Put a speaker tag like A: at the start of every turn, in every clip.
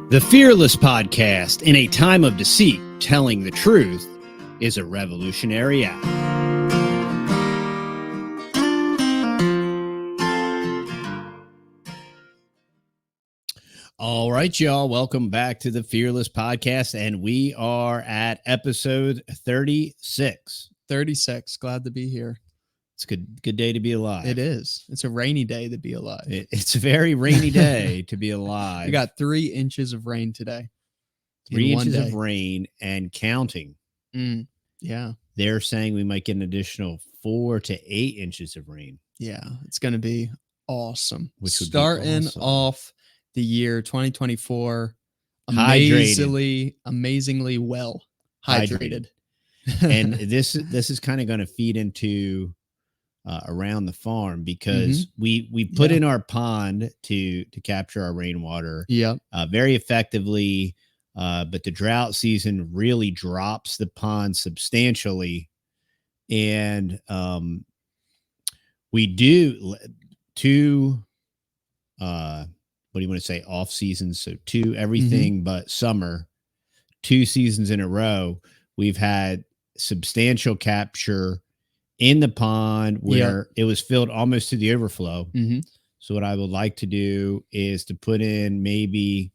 A: The Fearless Podcast, in a time of deceit, telling the truth, is a revolutionary act. All right, y'all. Welcome back to the Fearless Podcast, and we are at episode 36.
B: 36. Glad to be here.
A: It's a good day to be alive.
B: It is. It's a rainy day to be alive.
A: It's a very rainy day to be alive.
B: We got 3 inches of rain today.
A: 3 inches of rain and counting.
B: Yeah.
A: They're saying we might get an additional 4 to 8 inches of rain.
B: Yeah. It's going to be awesome.
A: Which would
B: Starting
A: be awesome.
B: off the year 2024 amazingly well hydrated.
A: And this is kind of going to feed into around the farm because we put in our pond to capture our rainwater very effectively, but the drought season really drops the pond substantially, and we do 2 what do you want to say, off seasons, so 2 everything but summer, 2 seasons in a row we've had substantial capture in the pond where it was filled almost to the overflow. So what I would like to do is to put in maybe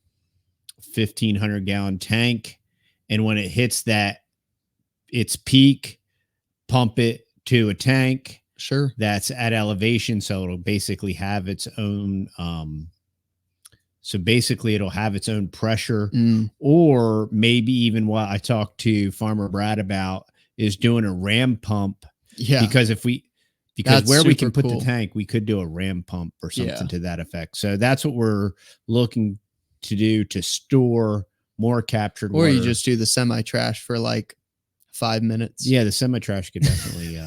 A: 1,500 gallon tank, and when it hits its peak, pump it to a tank that's at elevation, so it'll basically have its own it'll have its own pressure. Or maybe even what I talked to Farmer Brad about is doing a ram pump. Because that's where we can put the tank, we could do a ram pump or something to that effect. So that's what we're looking to do, to store more captured water.
B: Or you just do the semi-trash for like 5 minutes.
A: Yeah, the semi-trash could definitely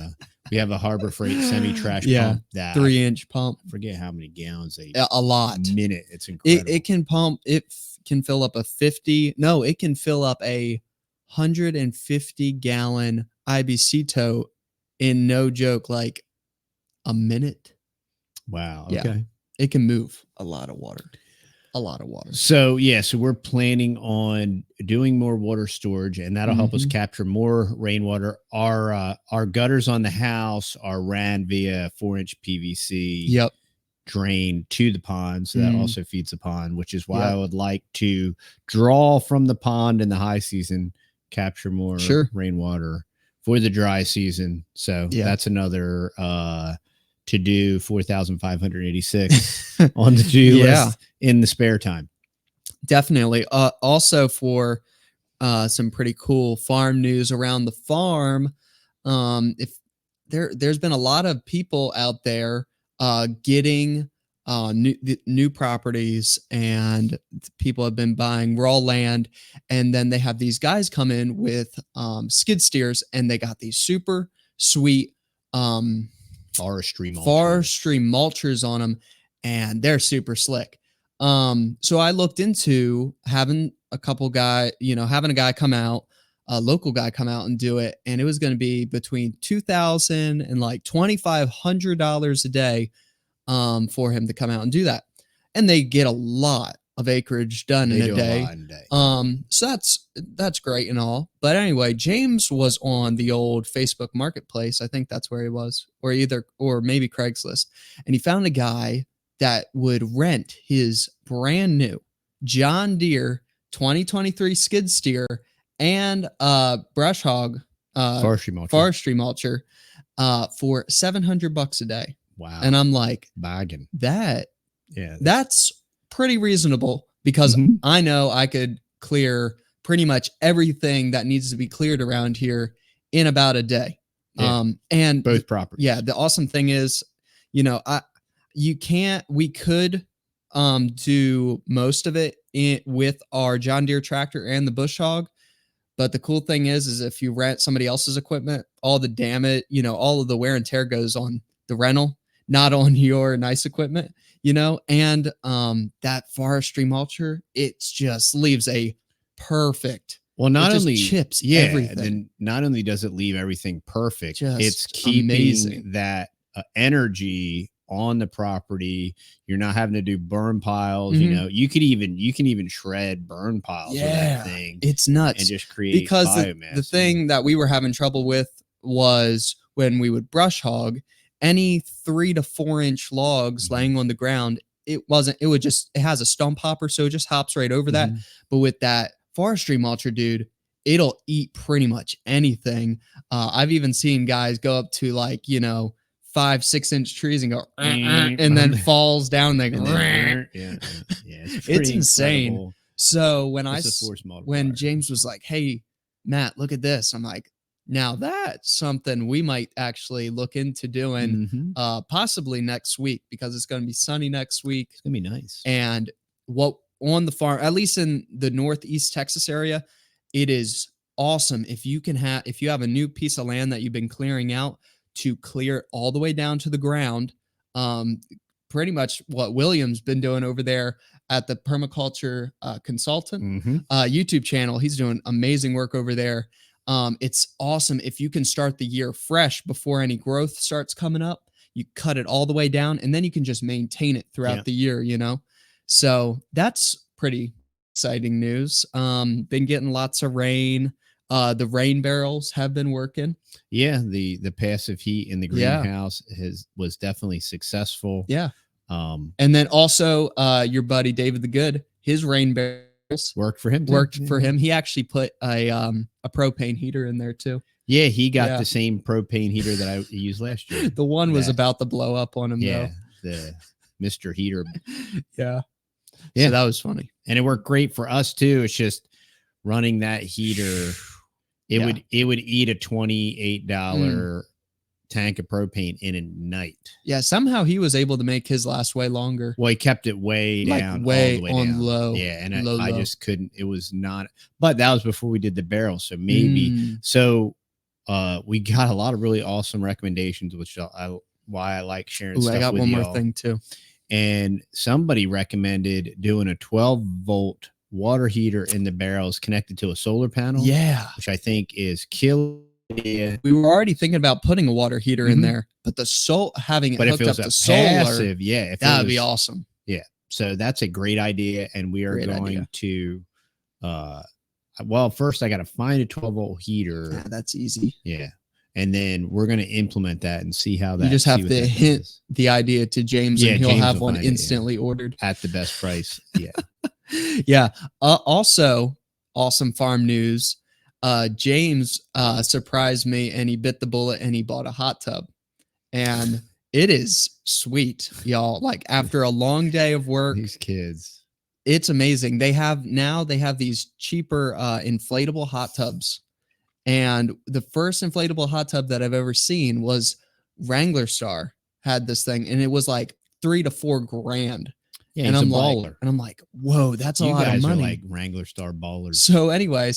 A: we have a Harbor Freight semi-trash pump, that
B: 3-inch pump.
A: I forget how many gallons
B: a lot
A: minute. It's incredible.
B: It can pump, it can fill up it can fill up a 150 gallon IBC tote in, no joke, like a minute.
A: Wow. Okay.
B: It can move a lot of water.
A: So we're planning on doing more water storage, and that'll help us capture more rainwater. Our gutters on the house are ran via 4-inch PVC drain to the pond, so that also feeds the pond, which is why I would like to draw from the pond in the high season, capture more rainwater for the dry season. So that's another to do 4,586 on the to-do list in the spare time.
B: Definitely. Also for some pretty cool farm news around the farm. If there's been a lot of people out there getting new properties, and people have been buying raw land, and then they have these guys come in with skid steers, and they got these super sweet forestry mulchers on them, and they're super slick. So I looked into having a guy come out, a local guy come out and do it, and it was going to be between $2,000 and like $2,500 a day for him to come out and do that. And they get a lot of acreage done in a day. So that's great and all. But anyway, James was on the old Facebook Marketplace. I think that's where he was, or maybe Craigslist. And he found a guy that would rent his brand new John Deere 2023 skid steer and brush hog forestry mulcher for $700 a day.
A: Wow.
B: And I'm like,
A: bagging
B: that. Yeah, that's pretty reasonable, because I know I could clear pretty much everything that needs to be cleared around here in about a day. And
A: both properties.
B: Yeah, the awesome thing is, we could do most of it with our John Deere tractor and the bush hog. But the cool thing is if you rent somebody else's equipment, all the damage, all of the wear and tear goes on the rental, not on your nice equipment, and that forestry mulcher, it just leaves a perfect,
A: not only
B: chips everything.
A: And not only does it leave everything perfect,
B: just
A: it's keeping
B: amazing.
A: That energy on the property. You're not having to do burn piles.
B: Mhm.
A: You can even shred burn piles with that thing.
B: It's nuts.
A: And just create
B: Because
A: biomass.
B: the thing that we were having trouble with was when we would brush hog, any 3 to 4 inch logs laying on the ground, it has a stump hopper, so it just hops right over that. But with that forestry mulcher, dude, it'll eat pretty much anything. I've even seen guys go up to 5-6 inch trees and go and then falls down. They go, it's insane.
A: Incredible.
B: So when James was like, "Hey, Matt, look at this," I'm like, now that's something we might actually look into doing, possibly next week, because it's going to be sunny next week.
A: It's going to be nice.
B: And what on the farm, at least in the Northeast Texas area, it is awesome if you have a new piece of land that you've been clearing out, to clear it all the way down to the ground. Pretty much what William's been doing over there at the Permaculture Consultant YouTube channel. He's doing amazing work over there. It's awesome if you can start the year fresh before any growth starts coming up. You cut it all the way down, and then you can just maintain it throughout the year, So that's pretty exciting news. Been getting lots of rain. The rain barrels have been working.
A: Yeah, the passive heat in the greenhouse was definitely successropane.
B: Yeah. And then also your buddy David the Good, his rain barrels
A: worked for him.
B: He actually put a propane heater in there too.
A: Yeah, he got the same propane heater that I used last year.
B: The one was about to blow up on him though.
A: The Mr. Heater.
B: Yeah. So that was funny.
A: And it worked great for us too. It's just running that heater. It would eat a $28 tank of propane in a night.
B: Yeah, somehow he was able to make his last way longer.
A: Well, he kept it way down,
B: way
A: all the way
B: on
A: down.
B: low.
A: Yeah, and I just couldn't. It was not. But that was before we did the barrel, so maybe. So we got a lot of really awesome recommendations, which why I like sharing. Stuff
B: I got
A: with
B: one
A: y'all.
B: more thing too.
A: And somebody recommended doing a 12-volt water heater in the barrels connected to a solar panel.
B: Yeah,
A: which I think is killer. Yeah.
B: We were already thinking about putting a water heater in there, but having it hooked up to solar, that would be awesome.
A: Yeah, so that's a great idea, and we are going to. Well, first I got to find a 12-volt heater.
B: Yeah, that's easy.
A: Yeah, and then we're going to implement that and see how that.
B: You just have to hint the idea to James, and he'll have one instantly ordered
A: at the best price. Yeah,
B: yeah. Also, awesome farm news. James surprised me, and he bit the bullet, and he bought a hot tub, and it is sweet, y'all. Like after a long day of work,
A: these kids,
B: it's amazing. They have these cheaper inflatable hot tubs, and the first inflatable hot tub that I've ever seen was Wrangler Star had this thing, and it was like $3,000 to $4,000.
A: Yeah, and I'm a baller.
B: And I'm like, whoa, that's a lot of money.
A: You guys are like Wrangler Star ballers.
B: So anyway,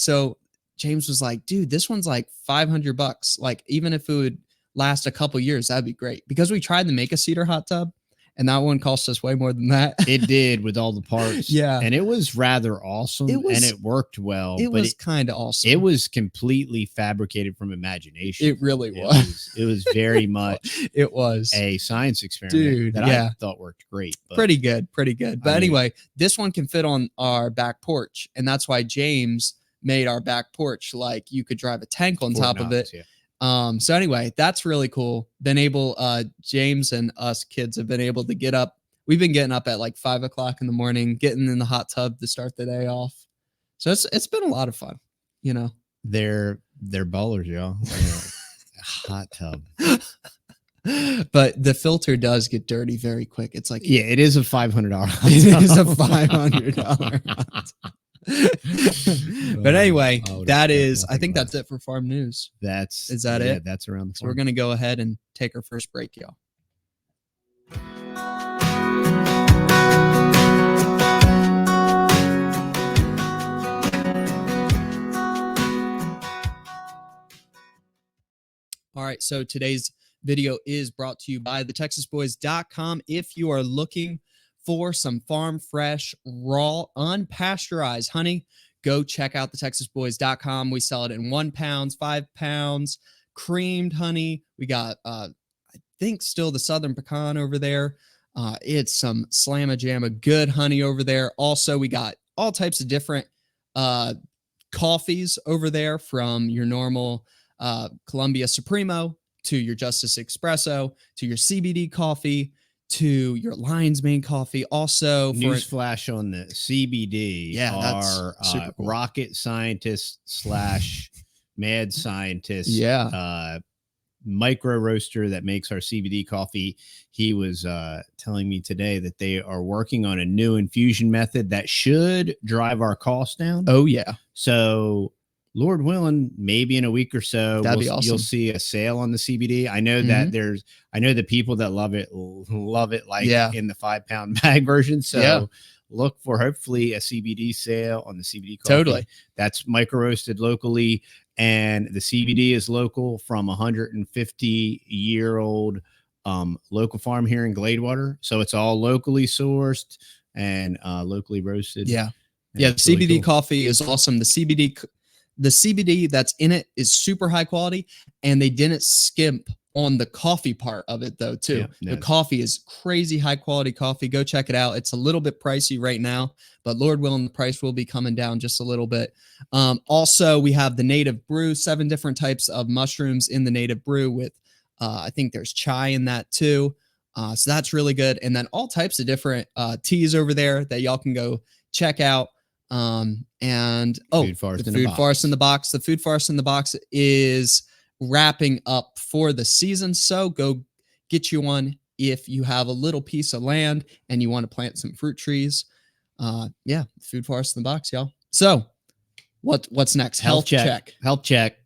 B: James was like, dude, this one's like $500. Like, even if it would last a couple years, that'd be great. Because we tried to make a cedar hot tub, and that one cost us way more than that.
A: It did, with all the parts.
B: Yeah.
A: And it was rather awesome. And it worked well.
B: It was kind of awesome.
A: It was completely fabricated from imagination.
B: It really was.
A: It was very much a science experiment,
B: dude,
A: that I thought worked great.
B: Pretty good. But anyway, this one can fit on our back porch. And that's why James made our back porch like you could drive a tank on top of it. Yeah. So anyway, that's really cool. James and us kids have been able to get up. We've been getting up at like 5 o'clock in the morning, getting in the hot tub to start the day off. So it's been a lot of fun,
A: They're ballers, y'all. Hot tub.
B: But the filter does get dirty very quick. It's like,
A: it is a $500.
B: It is a $500 hot tub. But anyway, I think that's it for farm news. Is that it?
A: That's around the farm.
B: So we're going to go ahead and take our first break, y'all. All right, so today's video is brought to you by thetexasboys.com. If you are looking for some farm fresh, raw, unpasteurized honey, go check out thetexasboys.com. We sell it in 1 pound, 5 pounds, creamed honey. We got think still the Southern Pecan over there. It's some slamma jamma good honey over there. Also, we got all types of different coffees over there, from your normal Columbia Supremo to your Justice Espresso to your CBD coffee to your Lion's Mane coffee. Also, for
A: newsflash on the CBD,
B: that's
A: are
B: super cool.
A: rocket scientist / mad scientist, micro roaster that makes our CBD coffee. He was telling me today that they are working on a new infusion method that should drive our costs down.
B: Oh yeah.
A: So Lord willing, maybe in a week or so,
B: that'd be awesome.
A: You'll see a sale on the CBD. I know that I know the people that love it like in the 5-pound bag version. So look for hopefully a CBD sale on the CBD coffee.
B: Totally.
A: That's micro roasted locally. And the CBD is local from 150-year-old local farm here in Gladewater. So it's all locally sourced and locally roasted.
B: Yeah.
A: And
B: the CBD
A: really cool.
B: coffee is awesome. The CBD that's in it is super high quality, and they didn't skimp on the coffee part of it though too. The coffee is crazy high quality coffee. Go check it out. It's a little bit pricey right now, but Lord willing, the price will be coming down just a little bit. Also, we have the native brew, 7 different types of mushrooms in the native brew with I think there's chai in that too. So that's really good. And then all types of different teas over there that y'all can go check out. And
A: Food Farce
B: the Food Farce in the Box. The Food Farce in the Box is wrapping up for the season, so go get you one if you have a little piece of land and you want to plant some fruit trees. Food Farce in the Box, y'all. So what's next? Health check.
A: All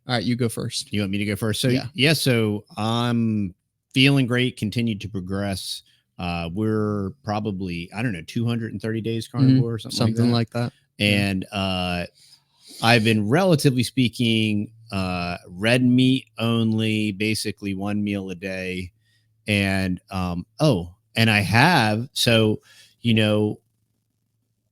B: right, you go first.
A: You want me to go first? So so I'm feeling great, continued to progress. We're probably 230 days carnivore or something like that. And I've been, relatively speaking, red meat only, basically 1 meal a day. And and I have, so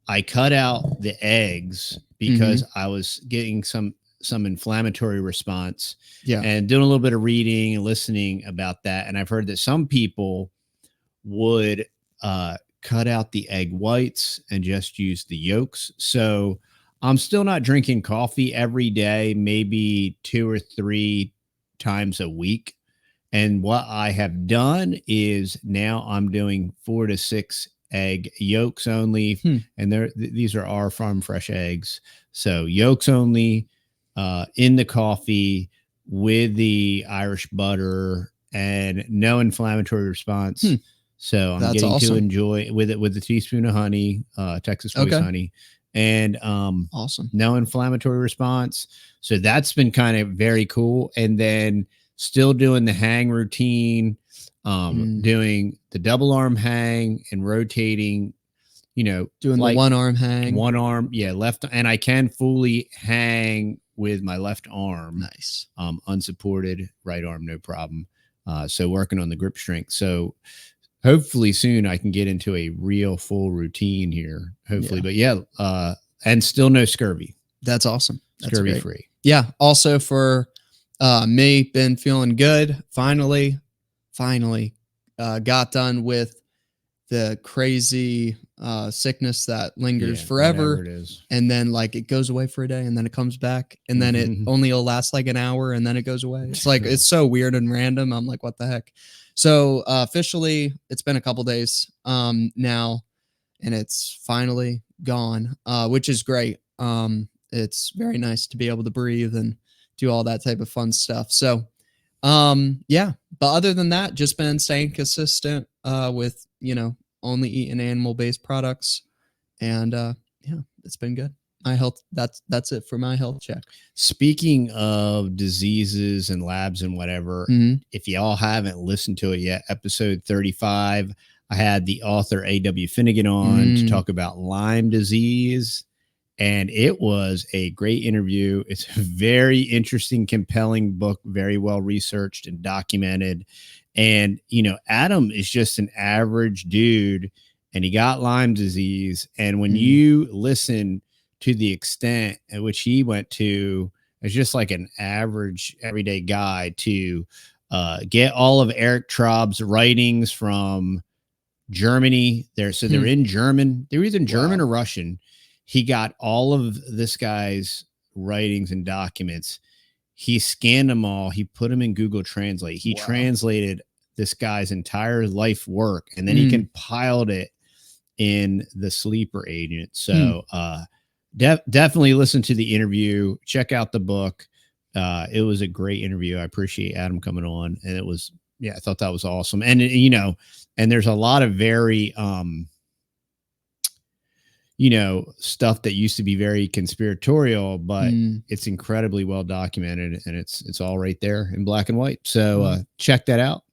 A: I cut out the eggs because I was getting some inflammatory response. And doing a little bit of reading and listening about that. And I've heard that some people would cut out the egg whites and just use the yolks. So I'm still not drinking coffee every day, maybe 2 or 3 times a week. And what I have done is now I'm doing 4 to 6 egg yolks only. And these are our farm fresh eggs. So yolks only in the coffee with the Irish butter, and no inflammatory response. So I'm getting to enjoy with a teaspoon of honey, Texas Voice honey, and no inflammatory response. So that's been kind of very cool. And then still doing the hang routine, doing the double arm hang and rotating, doing
B: the 1 arm hang,
A: left. And I can fully hang with my left arm.
B: Nice.
A: Unsupported, right arm, no problem. So working on the grip strength. So hopefully soon I can get into a real full routine here. Hopefully, but and still no scurvy.
B: That's awesome. That's
A: scurvy
B: great.
A: Free.
B: Yeah. Also for me, been feeling good. Finally got done with the crazy sickness that lingers forever.
A: It is.
B: And then it goes away for a day and then it comes back and then it only will last an hour and then it goes away. It's it's so weird and random. I'm like, what the heck? So officially it's been a couple days now and it's finally gone, which is great. It's very nice to be able to breathe and do all that type of fun stuff. So but other than that, just been staying consistent with only eating animal-based products, and it's been good. My health, that's it for my health check.
A: Speaking of diseases and labs and whatever, if y'all haven't listened to it yet, episode 35, I had the author A.W. Finnegan on to talk about Lyme disease, and it was a great interview. It's a very interesting, compelling book, very well researched and documented. And, Adam is just an average dude and he got Lyme disease. And when you listen to the extent at which he went to as just like an average everyday guy to Get all of Eric Traub's writings from Germany. They're in German. They're either German or Russian. He got all of this guy's writings and documents. He scanned them all. He put them in Google Translate. He translated this guy's entire life work, and then he compiled it in the Sleeper Agent. So definitely listen to the interview. Check out the book. It was a great interview. I appreciate Adam coming on, and it was, I thought that was awesome. And and there's a lot of very stuff that used to be very conspiratorial, but it's incredibly well documented, and it's all right there in black and white. So check that out.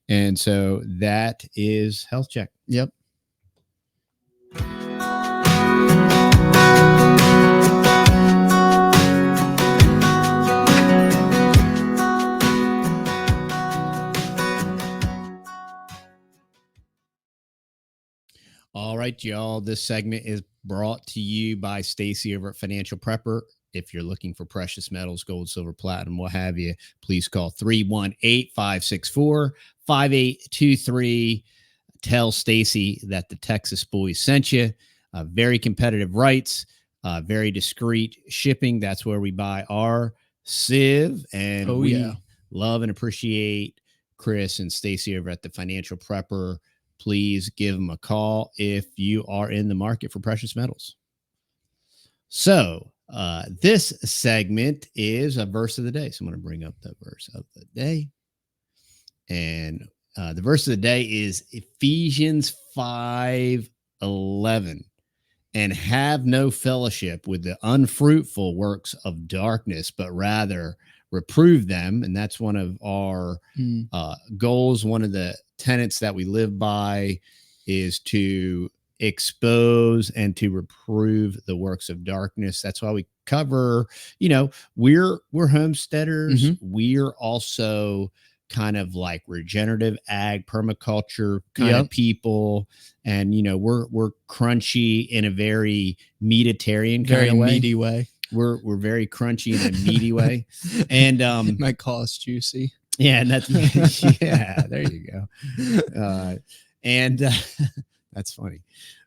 A: And so that is Health Check.
B: Yep.
A: All right, y'all. This segment is brought to you by Stacey over at Financial Prepper. If you're looking for precious metals, gold, silver, platinum, what have you, please call 318-564-5823. Tell Stacey that the Texas boys sent you. Very competitive rates, very discreet shipping. That's where we buy our sieve. And we love and appreciate Chris and Stacey over at the Financial Prepper. Please give them a call if you are in the market for precious metals. So this segment is a verse of the day. So I'm going to bring up the verse of the day. And the verse of the day is Ephesians 5:11. And have no fellowship with the unfruitful works of darkness, but rather reprove them. And that's one of our goals. One of the tenets that we live by is to expose and to reprove the works of darkness. That's why we cover, we're homesteaders. We're also kind of like regenerative ag permaculture kind of people. And, we're crunchy in a very meatitarian kind of way.
B: Meaty way.
A: We're very crunchy in a meaty way. And
B: it might call us juicy.
A: Yeah, and that's there you go. And that's funny.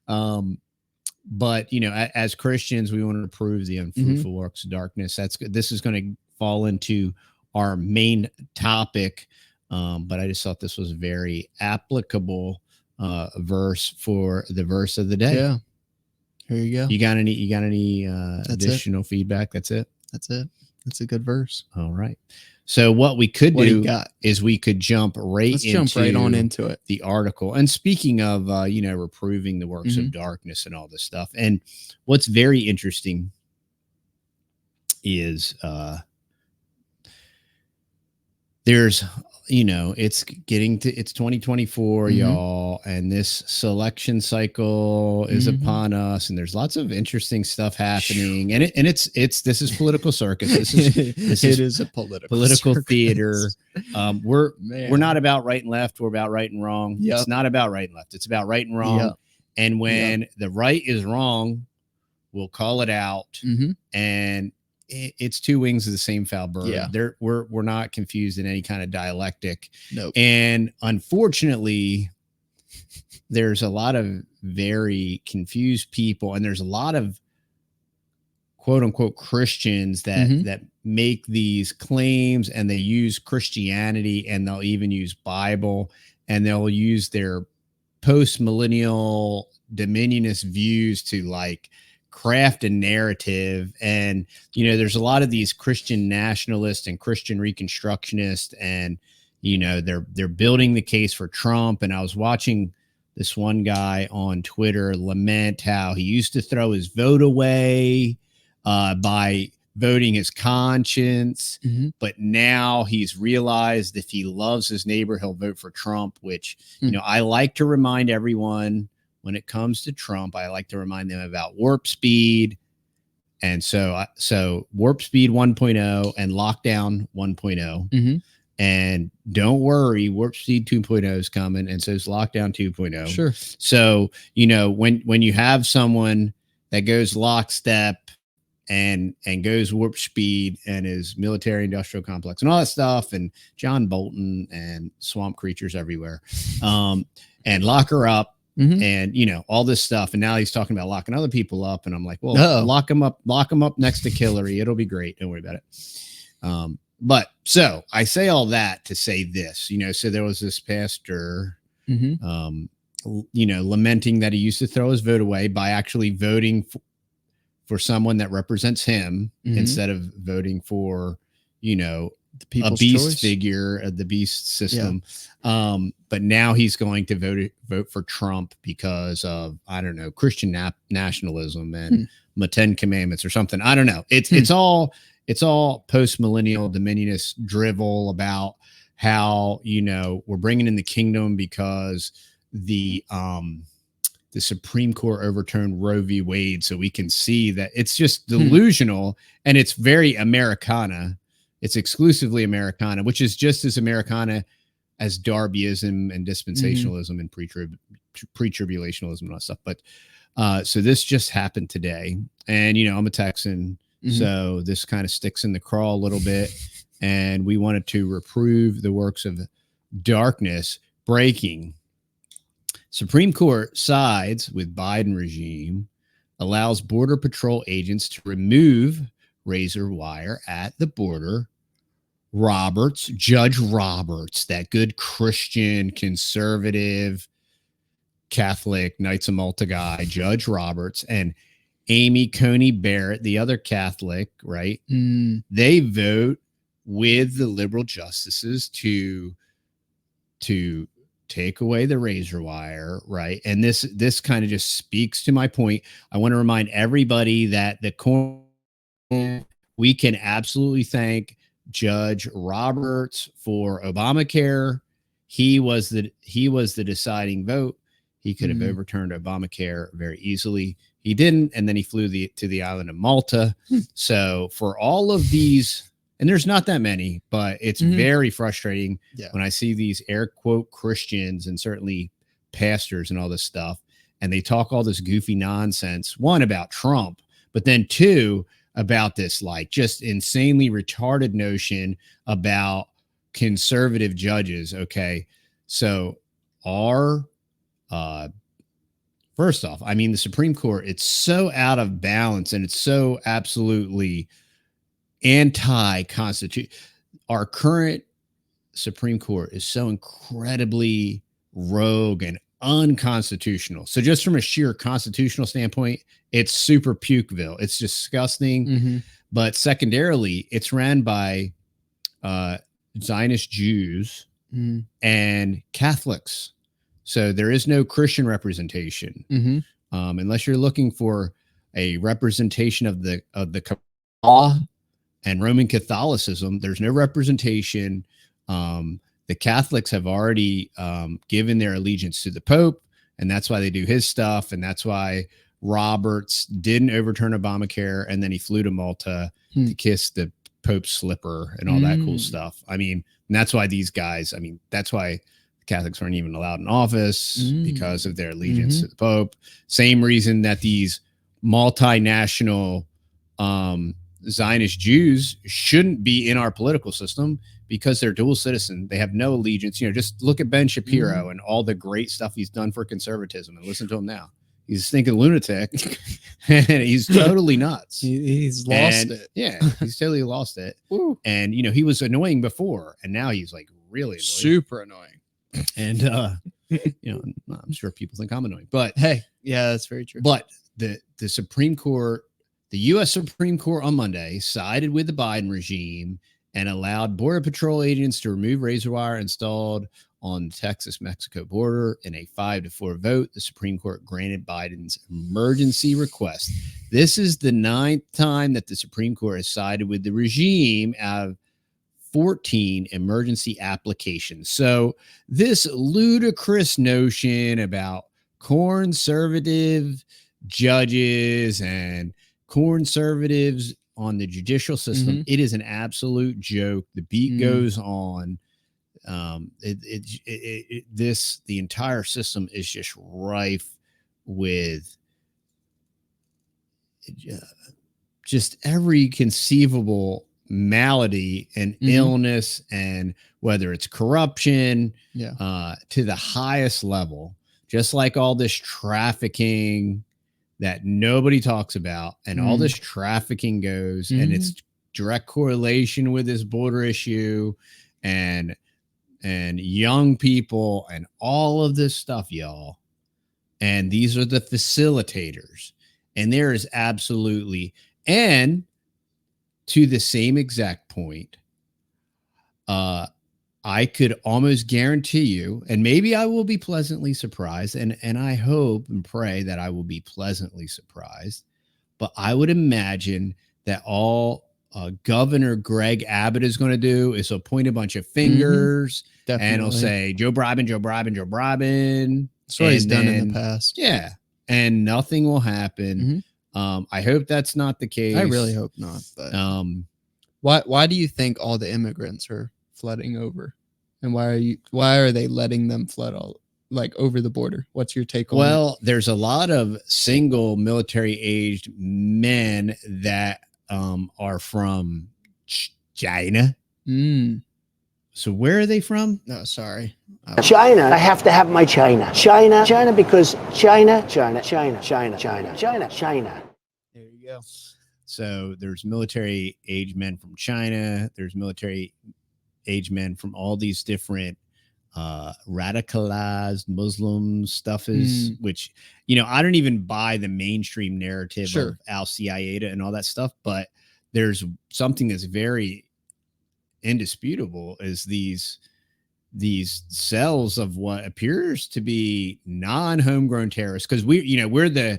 A: But as Christians, we want to reprove the unfruitful works of darkness. That's good. This is going to fall into our main topic. But I just thought this was a very applicable verse for the verse of the day.
B: Yeah. Here you go.
A: You got any additional feedback? That's it.
B: That's it. That's a good verse.
A: All right. So what we could do is we could jump right on into it. The article. And speaking of, reproving the works of darkness and all this stuff. And what's very interesting is there's, it's 2024, y'all, and this selection cycle is upon us, and there's lots of interesting stuff happening. And this is political circus. This is
B: a political
A: theater. We're not about right and left. We're about right and wrong. It's not about right and left. It's about right and wrong. And when the right is wrong, we'll call it out. And it's two wings of the same foul bird. We're not confused in any kind of dialectic.
B: Nope.
A: And unfortunately, there's a lot of very confused people, and there's a lot of quote unquote Christians that make these claims, and they use Christianity, and they'll even use Bible, and they'll use their post-millennial dominionist views to craft a narrative. And there's a lot of these Christian nationalists and Christian reconstructionists, and they're building the case for Trump. And I was watching this one guy on Twitter lament how he used to throw his vote away by voting his conscience, but now he's realized if he loves his neighbor, he'll vote for Trump, which I like to remind everyone. When it comes to Trump, I like to remind them about warp speed. And so warp speed 1.0 and lockdown 1.0. And don't worry, warp speed 2.0 is coming. And so it's lockdown 2.0.
B: Sure.
A: So, when you have someone that goes lockstep and goes warp speed and his military industrial complex and all that stuff, and John Bolton and swamp creatures everywhere, and lock her up. And all this stuff, and now he's talking about locking other people up, and I'm like, well, lock him up next to Hillary. It'll be great. Don't worry about it. But so I say all that to say this, so there was this pastor, lamenting that he used to throw his vote away by actually voting for someone that represents him instead of voting for, a beast figure of the beast system. Yeah. But now he's going to vote for Trump because of, I don't know, Christian nationalism and the 10 Commandments or something. I don't know. It's all post-millennial dominionist drivel about how, we're bringing in the kingdom because the Supreme Court overturned Roe v. Wade. So we can see that it's just delusional and it's very Americana. It's exclusively Americana, which is just as Americana as Darbyism and dispensationalism and pre-tribulationalism and all that stuff. But so this just happened today. And, I'm a Texan, so this kind of sticks in the craw a little bit. And we wanted to reprove the works of darkness. Breaking. Supreme Court sides with Biden regime, allows Border Patrol agents to remove razor wire at the border. Judge Roberts, that good Christian, conservative, Catholic, Knights of Malta guy, Judge Roberts, and Amy Coney Barrett, the other Catholic, right? They vote with the liberal justices to take away the razor wire, right? And this kind of just speaks to my point. I want to remind everybody that we can absolutely thank Judge Roberts for Obamacare. He was the deciding vote. He could have overturned Obamacare very easily. He didn't, and then he flew to the island of Malta. So for all of these, and there's not that many, but it's very frustrating when I see these air quote Christians and certainly pastors and all this stuff, and they talk all this goofy nonsense, one about Trump, but then two about this like just insanely retarded notion about conservative judges. Okay. So first off, I mean, the Supreme Court, it's so out of balance and it's so absolutely anti-constitution. Our current Supreme Court is so incredibly rogue and unconstitutional. So just from a sheer constitutional standpoint, it's super pukeville. It's disgusting. But secondarily, it's ran by Zionist Jews and Catholics. So there is no Christian representation. Unless you're looking for a representation of the Kabbalah and Roman Catholicism, there's no representation. The Catholics have already given their allegiance to the Pope, and that's why they do his stuff. And that's why Roberts didn't overturn Obamacare, and then he flew to Malta to kiss the Pope's slipper and all that cool stuff. I mean, and that's why these guys, that's why Catholics aren't even allowed in office because of their allegiance to the Pope. Same reason that these multinational Zionist Jews shouldn't be in our political system, because they're dual citizen. They have no allegiance. Just look at Ben Shapiro and all the great stuff he's done for conservatism, and listen to him now. He's a stinking lunatic and he's totally nuts.
B: He's lost it.
A: Yeah, he's totally lost it. And, he was annoying before, and now he's like really annoying.
B: Super annoying.
A: And, I'm sure people think I'm annoying, but
B: hey, yeah, that's very true.
A: But the Supreme Court, the U.S. Supreme Court on Monday sided with the Biden regime and allowed Border Patrol agents to remove razor wire installed on the Texas-Mexico border. In a 5-4 vote, the Supreme Court granted Biden's emergency request. This is the 9th time that the Supreme Court has sided with the regime out of 14 emergency applications. So this ludicrous notion about conservative judges and conservatives on the judicial system, it is an absolute joke. The beat goes on. The entire system is just rife with just every conceivable malady and illness, and whether it's corruption, to the highest level, just like all this trafficking that nobody talks about, and all this trafficking goes, and it's direct correlation with this border issue and young people and all of this stuff, y'all. And these are the facilitators. And there is absolutely, and to the same exact point, I could almost guarantee you, and maybe I will be pleasantly surprised, and I hope and pray that I will be pleasantly surprised, but I would imagine that all Governor Greg Abbott is going to do is he'll point a bunch of fingers, and he'll say, Joe Bribin, Joe Bribin, Joe Bribin.
B: That's what he's done in the past.
A: Yeah. And nothing will happen. I hope that's not the case.
B: I really hope not. But why do you think all the immigrants are flooding over? And why are they letting them flood over the border? What's your take on it?
A: Well, there's a lot of single military aged men that are from China. So where are they from?
B: No, sorry.
C: China. I have to have my China. China, because China. There
A: you go. So there's military age men from China. There's military age men from all these different radicalized Muslim stuffers, which, I don't even buy the mainstream narrative of Al-Qaeda and all that stuff, but there's something that's very indisputable is these cells of what appears to be non-homegrown terrorists, because we're the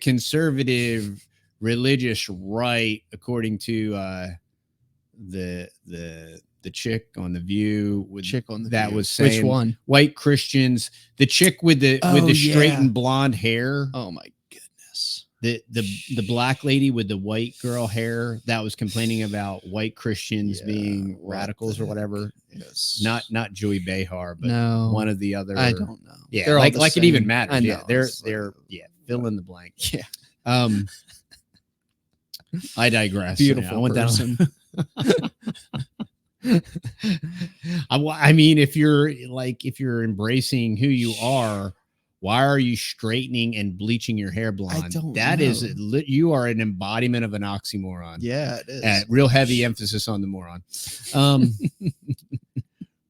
A: conservative religious right, according to the chick on The View was saying,
B: which one?
A: White Christians, the chick with the straightened blonde hair.
B: Oh my goodness.
A: The black lady with the white girl hair that was complaining about white Christians being radicals or whatever.
B: Yes.
A: Not Joey Behar, but one of the other.
B: I don't know.
A: Yeah, they're like it even matters.
B: I know.
A: Yeah, they're fill in the blank.
B: Yeah.
A: I digress.
B: Beautiful
A: I went
B: person.
A: I mean, if you're embracing who you are, why are you straightening and bleaching your hair blonde?
B: I don't
A: That
B: know.
A: is, you are an embodiment of an oxymoron.
B: Yeah, it is.
A: Real heavy emphasis on the moron.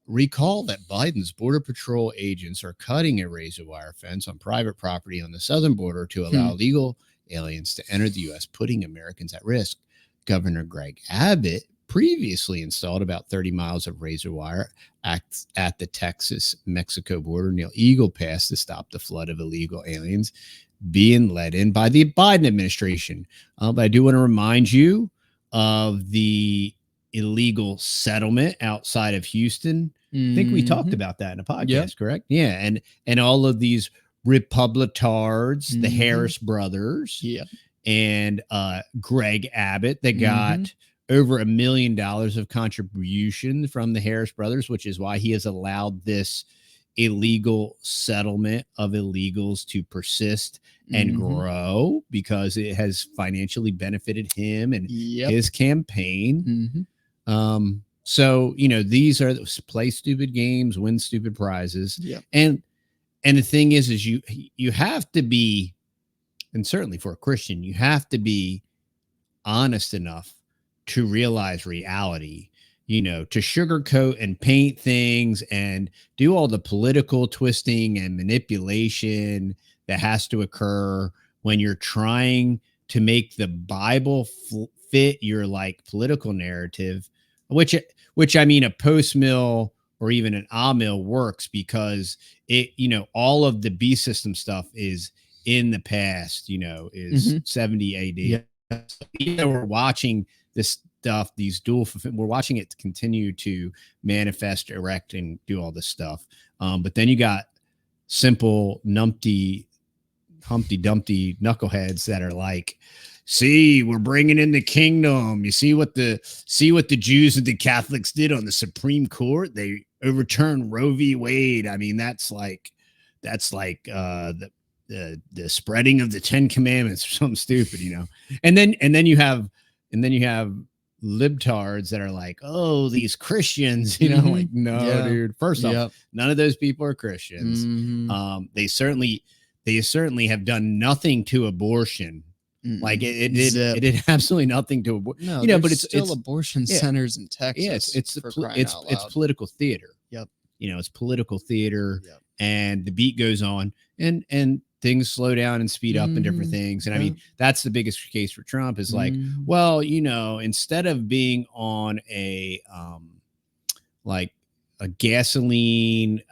A: Recall that Biden's Border Patrol agents are cutting a razor wire fence on private property on the southern border to allow illegal aliens to enter the U.S., putting Americans at risk. Governor Greg Abbott previously installed about 30 miles of razor wire at the Texas-Mexico border near Eagle Pass to stop the flood of illegal aliens being let in by the Biden administration. But I do want to remind you of the illegal settlement outside of Houston. I think we talked about that in a podcast, correct? Yeah. And all of these Republicards, the Harris brothers, and Greg Abbott that got over $1 million of contribution from the Harris brothers, which is why he has allowed this illegal settlement of illegals to persist and grow, because it has financially benefited him and his campaign. So, these are play stupid games, win stupid prizes. And the thing is you have to be, and certainly for a Christian, you have to be honest enough to realize reality, to sugarcoat and paint things and do all the political twisting and manipulation that has to occur when you're trying to make the Bible fit your political narrative, which I mean, a post mill or even an mill works because it, all of the B system stuff is in the past, is 70 AD. We're watching this stuff, these we're watching it continue to manifest, erect, and do all this stuff. But then you got simple Humpty Dumpty knuckleheads that are like, see, we're bringing in the kingdom. You see what the Jews and the Catholics did on the Supreme Court? They overturned Roe v. Wade. I mean, that's like the the spreading of the 10 commandments or something stupid, and then you have libtards that are like, oh, these Christians, like, no, dude, first off, none of those people are Christians. They certainly have done nothing to abortion. Like it did absolutely nothing to abortion.
B: No, but it's still abortion centers in Texas.
A: Yeah, it's political theater.
B: Yep.
A: It's political theater, and the beat goes on, and things slow down and speed up and different things. And I mean, that's the biggest case for Trump is like, well, instead of being on a gasoline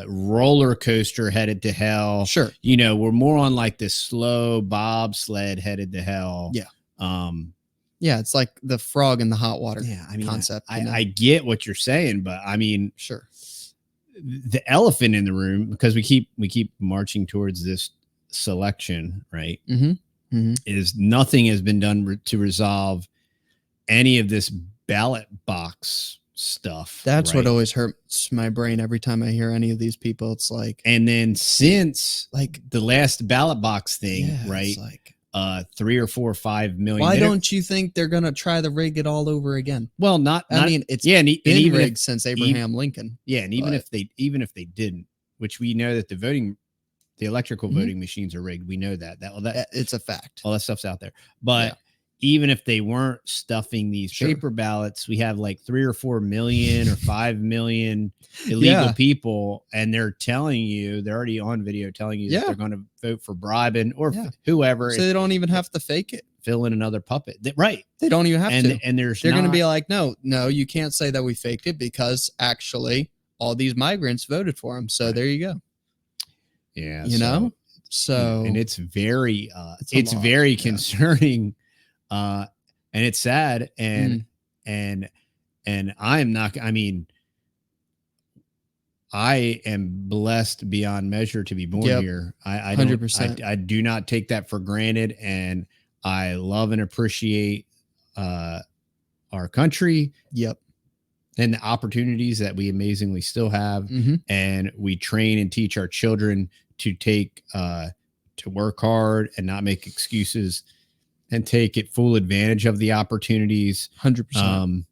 A: roller coaster headed to hell.
B: Sure.
A: We're more on like this slow bobsled headed to hell.
B: Yeah. Yeah, it's like the frog in the hot water concept.
A: I get what you're saying, but I mean,
B: sure.
A: The elephant in the room, because we keep marching towards this selection, right? Is nothing has been done to resolve any of this ballot box stuff.
B: That's what always hurts my brain every time I hear any of these people. It's like,
A: and then since like the last ballot box thing, right?
B: It's like
A: 3 or 4 or 5 million.
B: Why don't you think they're gonna try to rig it all over again?
A: Well,
B: I mean, it's
A: been
B: even rigged since Abraham Lincoln.
A: Yeah, and even if they didn't, which we know that the electrical voting machines are rigged. We know that
B: it's a fact.
A: All that stuff's out there. But even if they weren't stuffing these paper ballots, we have like 3 or 4 million or 5 million illegal people, and they're already on video telling you that they're going to vote for bribing or whoever.
B: So they don't even have to fake it.
A: Fill in another puppet. Right.
B: They don't even have to.
A: And they're
B: going to be like, no, you can't say that we faked it because actually all these migrants voted for him. So there you go.
A: Yeah.
B: So
A: and it's very, very concerning. And it's sad. And I'm not, I mean, I am blessed beyond measure to be born here. I 100%. I do not take that for granted. And I love and appreciate, our country.
B: Yep.
A: And the opportunities that we amazingly still have. And we train and teach our children to to work hard and not make excuses and take it full advantage of the opportunities.
B: 100%.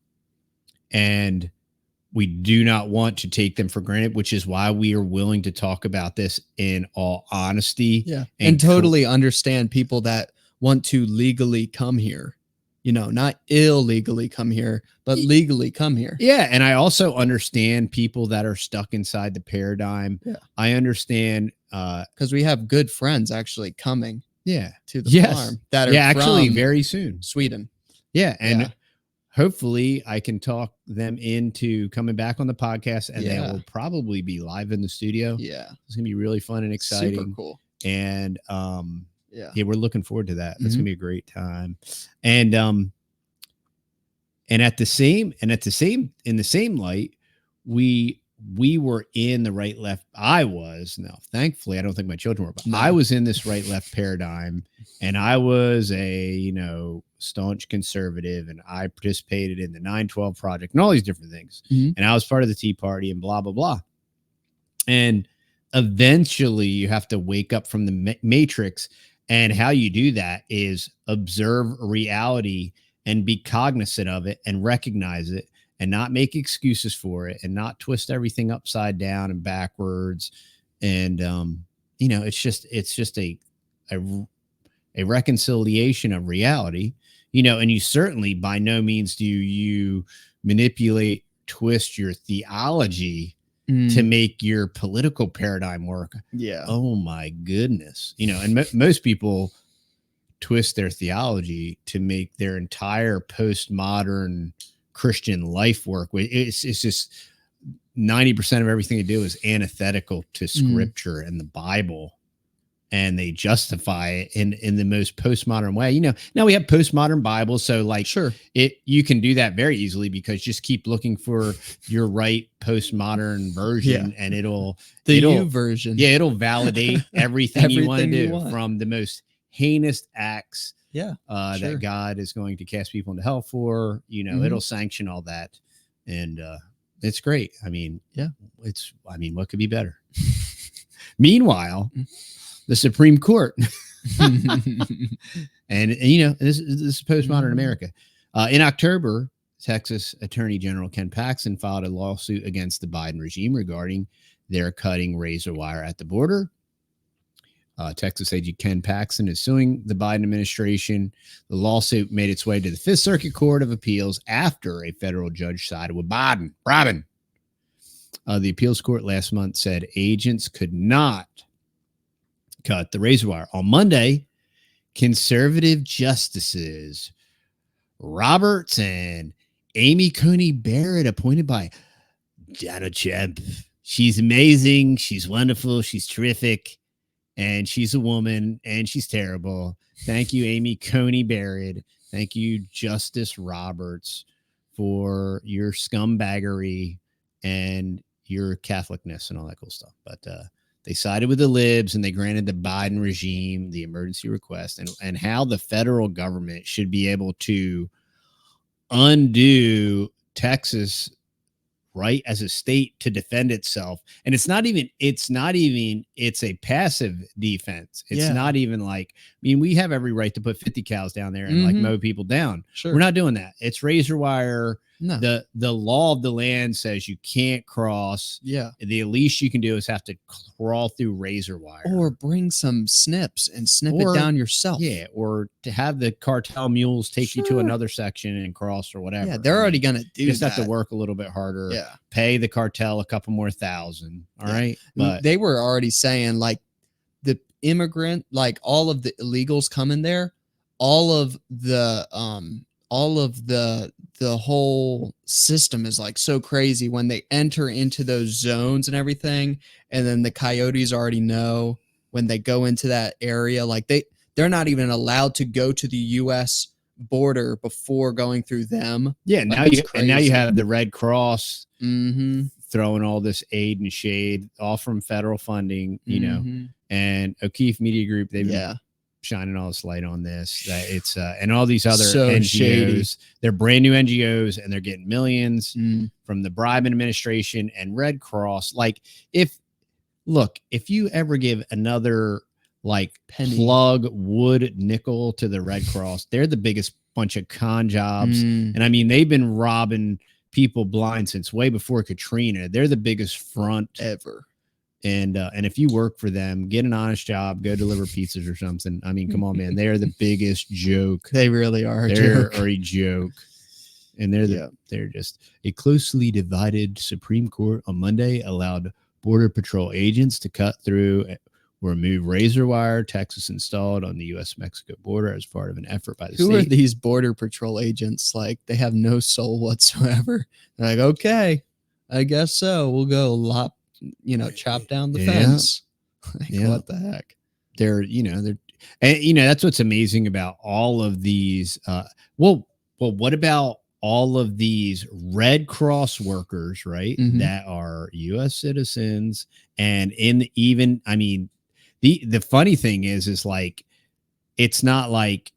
A: And we do not want to take them for granted, which is why we are willing to talk about this in all honesty.
B: Yeah. And totally understand people that want to legally come here, not illegally come here, but legally come here.
A: Yeah. And I also understand people that are stuck inside the paradigm. Yeah. I understand.
B: Because we have good friends actually coming. To the farm that are
A: actually very soon.
B: Sweden.
A: Yeah. And hopefully I can talk them into coming back on the podcast, and they will probably be live in the studio.
B: Yeah.
A: It's going to be really fun and exciting.
B: Super cool.
A: And we're looking forward to that. It's going to be a great time. And in the same light, we were in the right left. I was. Now, thankfully, I don't think my children were, but I was in this right left paradigm, and I was a, staunch conservative, and I participated in the 9/12 project and all these different things. And I was part of the Tea Party and blah, blah, blah. And eventually you have to wake up from the matrix. And how you do that is observe reality and be cognizant of it and recognize it, and not make excuses for it, and not twist everything upside down and backwards. And, it's just a reconciliation of reality, and you certainly by no means do you manipulate, twist your theology to make your political paradigm work.
B: Yeah.
A: Oh my goodness. And most people twist their theology to make their entire postmodern Christian life work. It's just 90% of everything they do is antithetical to scripture and the Bible, and they justify it in the most postmodern way. Now we have postmodern Bibles, so you can do that very easily, because just keep looking for your right postmodern version, and it'll
B: version.
A: Yeah, it'll validate everything you want to do, from the most heinous acts that God is going to cast people into hell for. It'll sanction all that, and it's great. I mean, what could be better? Meanwhile, the Supreme Court. And you know, this is postmodern America. In October, Texas Attorney General Ken Paxton filed a lawsuit against the Biden regime regarding their cutting razor wire at the border. Texas AG Ken Paxton is suing the Biden administration. The lawsuit made its way to the Fifth Circuit Court of Appeals after a federal judge sided with Biden. The appeals court last month said agents could not cut the razor wire. On Monday, conservative justices Roberts and Amy Coney Barrett, appointed by Donald Trump. She's amazing. She's wonderful. She's terrific. And she's a woman, and she's terrible. Thank you, Amy Coney Barrett. Thank you, Justice Roberts, for your scumbaggery and your Catholicness and all that cool stuff. But they sided with the libs, and they granted the Biden regime the emergency request, and how the federal government should be able to undo Texas right as a state to defend itself. And it's a passive defense. It's not even like, I mean, we have every right to put 50 cows down there and like mow people down.
B: Sure.
A: We're not doing that. It's razor wire.
B: No.
A: The law of the land says you can't cross.
B: Yeah.
A: The least you can do is have to crawl through razor wire.
B: Or bring some snips and snip it down yourself.
A: Yeah. Or to have the cartel mules take you to another section and cross or whatever.
B: Yeah, they're already going to do that.
A: You just have to work a little bit harder.
B: Yeah.
A: Pay the cartel a couple more thousand. All right.
B: But they were already saying like the immigrant, like all of the illegals coming there, all of the whole system is like so crazy when they enter into those zones and everything. And then the coyotes already know when they go into that area, like they're not even allowed to go to the US border before going through them.
A: Yeah.
B: Like,
A: now you have the Red Cross
B: mm-hmm.
A: throwing all this aid and shade, all from federal funding, you know, and O'Keefe Media Group, they've been shining all this light on this. That it's and all these other NGOs,
B: shady.
A: They're brand new NGOs, and they're getting millions from the Biden administration and Red Cross. Like, if you ever give another like plug wood nickel to the Red Cross, they're the biggest bunch of con jobs. And I mean, they've been robbing people blind since way before Katrina. They're the biggest front
B: ever.
A: And if you work for them, get an honest job, go deliver pizzas or something. I mean, come on, man. They're the biggest joke.
B: They really are.
A: They're a joke. And they're just a closely divided Supreme Court on Monday allowed Border Patrol agents to cut through or remove razor wire Texas installed on the U.S.-Mexico border as part of an effort by the state.
B: Who are these Border Patrol agents? Like, they have no soul whatsoever. They're like, okay, I guess so. We'll go chop down the fence. Like, what the heck?
A: And that's what's amazing about all of these. What about all of these Red Cross workers, right? That are U.S. citizens, and the funny thing is like, it's not like,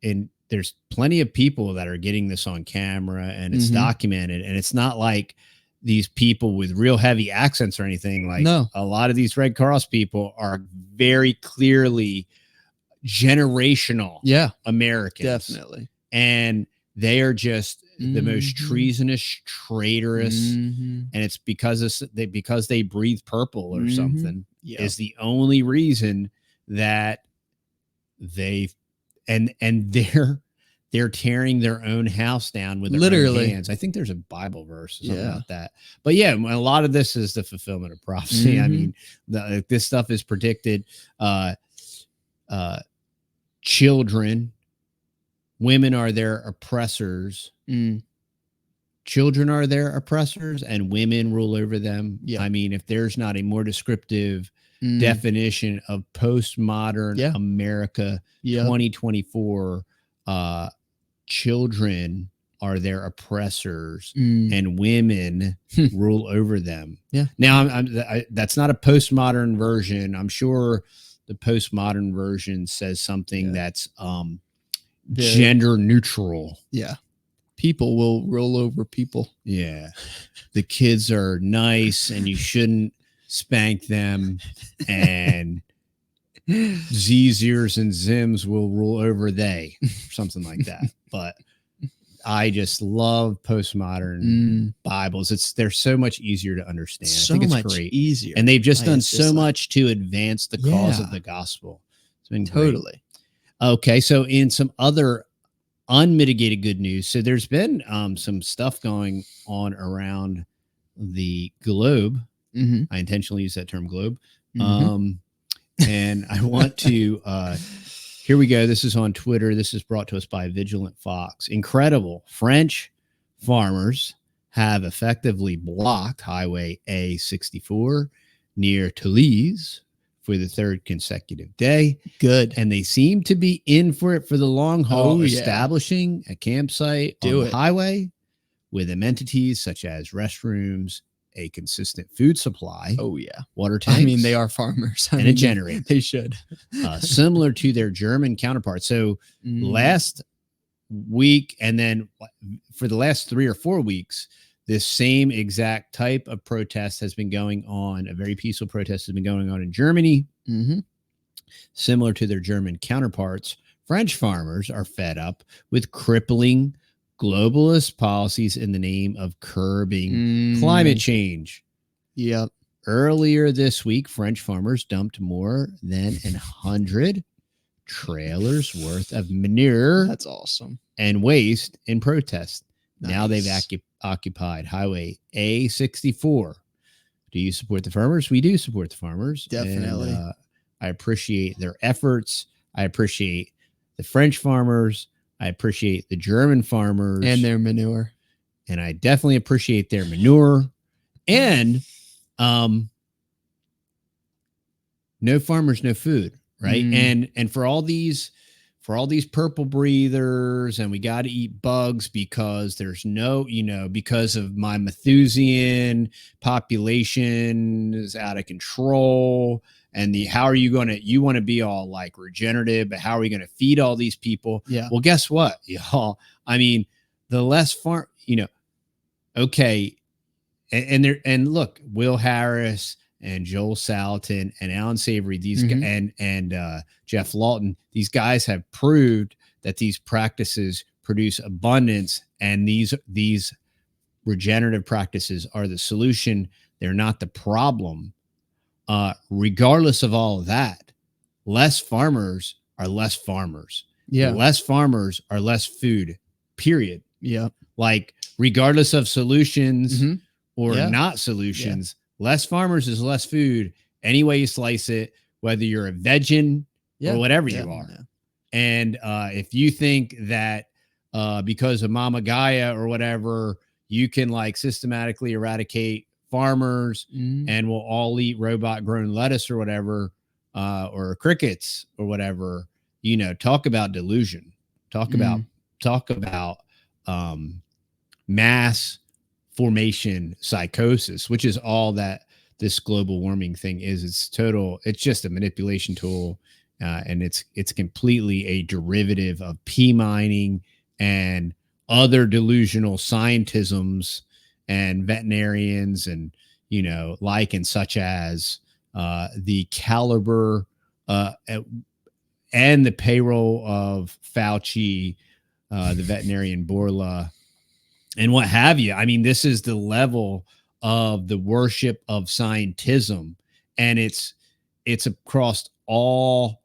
A: and there's plenty of people that are getting this on camera and it's documented, and it's not like these people with real heavy accents or anything. Like, a lot of these Red Cross people are very clearly generational Americans.
B: Definitely.
A: And they are just the most treasonous, traitorous, and it's because they breathe purple or something is the only reason that they're tearing their own house down with their own hands. I think there's a Bible verse or something about that. But yeah, a lot of this is the fulfillment of prophecy. I mean, this stuff is predicted. Children, women are their oppressors. Children are their oppressors, and women rule over them. I mean, if there's not a more descriptive definition of postmodern America 2024, children are their oppressors and women rule over them. Now, that's not a postmodern version. I'm sure the postmodern version says something that's gender neutral.
B: People will roll over people.
A: The kids are nice and you shouldn't spank them, and Zers and Zims will rule over they, or something like that. But I just love postmodern Bibles. They're so much easier to understand.
B: So
A: I think it's
B: much
A: great.
B: easier.
A: And they've just done
B: It's
A: so
B: just like-
A: much to advance the cause of the gospel. It's been
B: Totally.
A: great. Okay, so in some other unmitigated good news, so there's been some stuff going on around the globe. I intentionally use that term globe. And I want to here we go. This is on Twitter. This is brought to us by Vigilant Fox. Incredible. French farmers have effectively blocked Highway A64 near Toulouse for the third consecutive day.
B: Good.
A: And they seem to be in for it for the long haul,
B: yeah.
A: establishing a campsite on the highway with amenities such as restrooms, a consistent food supply.
B: Oh, yeah.
A: Water tanks.
B: I mean, they are farmers.
A: And a generator.
B: They should.
A: Similar to their German counterparts. So last week, and then for the last 3 or 4 weeks, this same exact type of protest has been going on. A very peaceful protest has been going on in Germany. Similar to their German counterparts, French farmers are fed up with crippling globalist policies in the name of curbing climate change.
B: Yep.
A: Earlier this week, French farmers dumped more than 100 trailers worth of manure.
B: That's awesome.
A: And waste in protest.
B: Nice.
A: Now they've occupied Highway A64. Do you support the farmers? We do support the farmers.
B: Definitely.
A: And, I appreciate their efforts. I appreciate the French farmers. I appreciate the German farmers.
B: And their manure.
A: And I definitely appreciate their manure. And no farmers, no food, right? And for all these purple breathers, and we got to eat bugs because there's no, because of my Malthusian population is out of control. And how are you you want to be all like regenerative, but how are we going to feed all these people?
B: Yeah.
A: Well, guess what, y'all? I mean, the less okay. And look, Will Harris and Joel Salatin and Alan Savory, these guys, and Jeff Lawton, these guys have proved that these practices produce abundance, and these regenerative practices are the solution. They're not the problem. Regardless of all of that, less farmers are less farmers.
B: Yeah.
A: Less farmers are less food, period.
B: Yeah.
A: Like, regardless of solutions or not solutions, less farmers is less food. Any way you slice it, whether you're a vegan or whatever you are. Yeah. And if you think that because of Mama Gaia or whatever, you can like systematically eradicate farmers and we'll all eat robot grown lettuce or whatever, or crickets or whatever, talk about delusion, talk about mass formation psychosis, which is all that this global warming thing is. It's just a manipulation tool. And it's completely a derivative of P mining and other delusional scientisms and veterinarians and, and such as the caliber and the payroll of Fauci, the veterinarian Borla, and what have you. I mean, this is the level of the worship of scientism, and it's across all